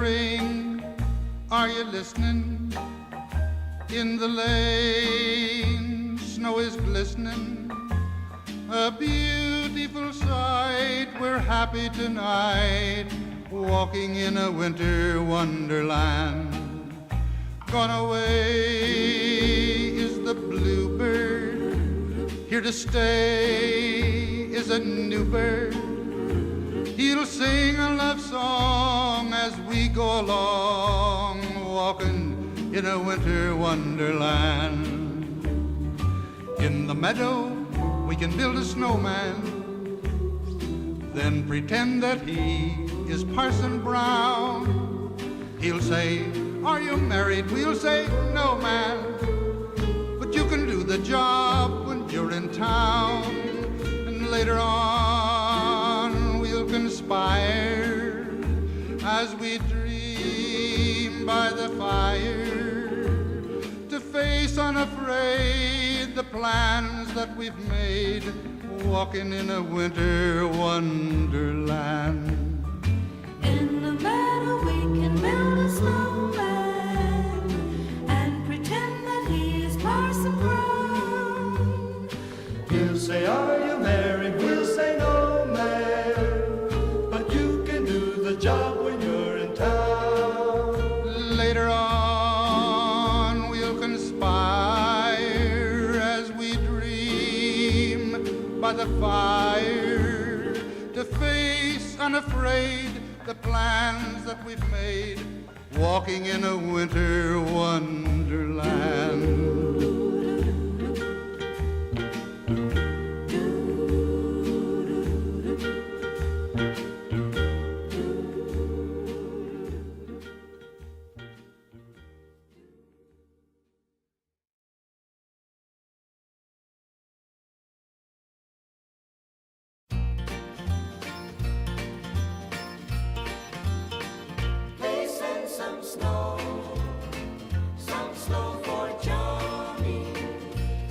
spring, are you listening? In the lane, snow is glistening, a beautiful sight. We're happy tonight, walking in a winter wonderland. Gone away is the bluebird, here to stay is a new bird. He'll sing a love song as we go along, walking in a winter wonderland. In the meadow we can build a snowman, then pretend that he is Parson Brown. He'll say, are you married? We'll say, no, man, but you can do the job when you're in town. And later on we'll conspire as we dream by the fire to face unafraid the plans that we've made, walking in a winter wonderland. In the meadow we can build a snowman and pretend that he's Parson Brown. He'll say, are you married? We'll say, no, man, but you can do the job when you're in town. Later on we'll conspire as we dream by the fire to face unafraid the plans that we've made, walking in a winter wonderland. Some snow for Johnny.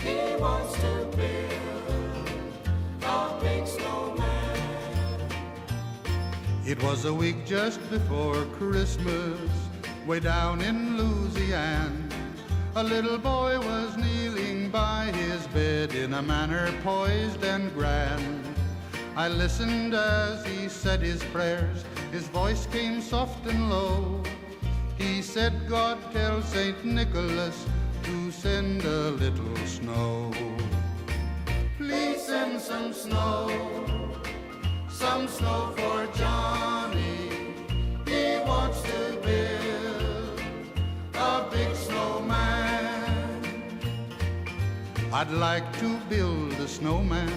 He wants to build a big snowman. It was a week just before Christmas, way down in Louisiana. A little boy was kneeling by his bed in a manner poised and grand. I listened as he said his prayers, his voice came soft and low. He said, God tell St. Nicholas to send a little snow. Please send some snow for Johnny. He wants to build a big snowman. I'd like to build a snowman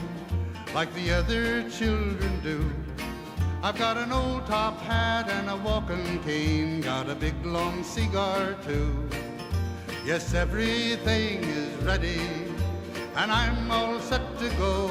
like the other children do. I've got an old top hat and a walking cane, got a big long cigar too. Yes, everything is ready and I'm all set to go.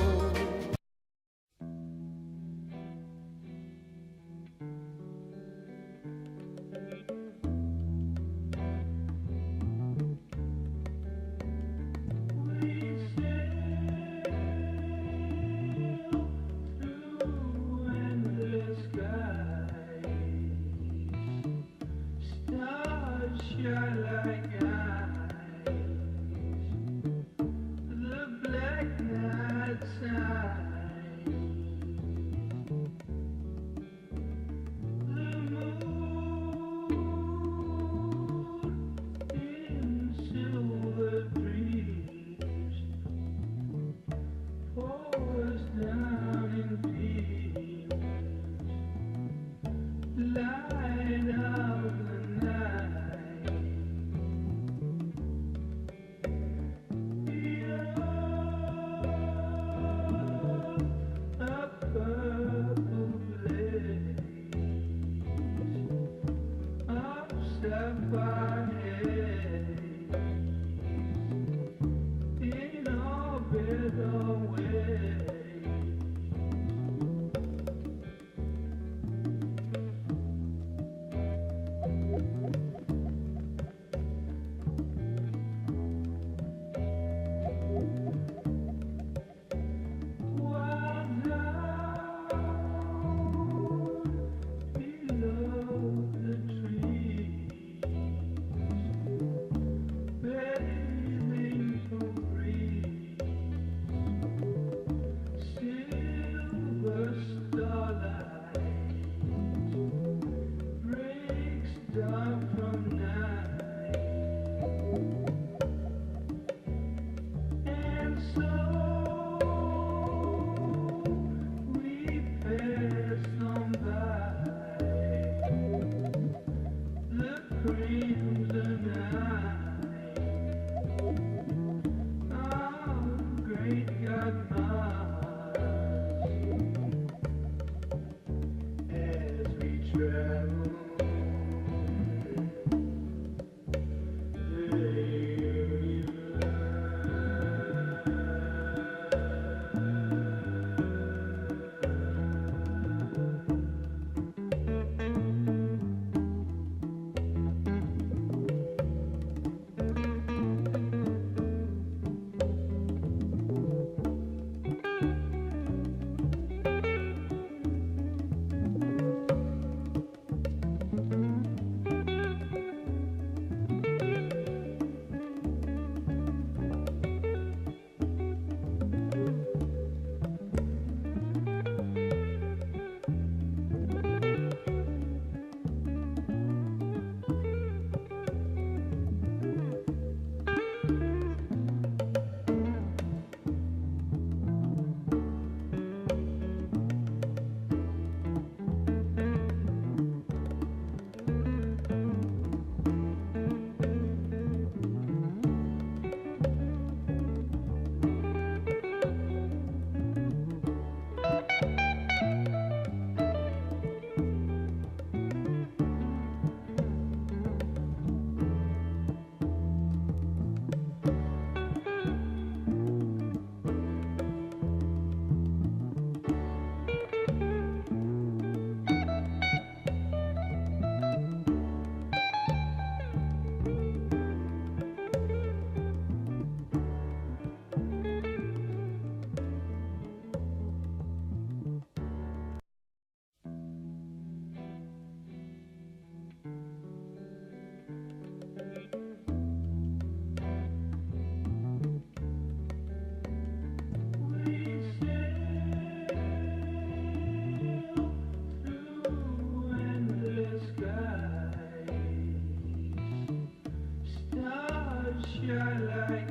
like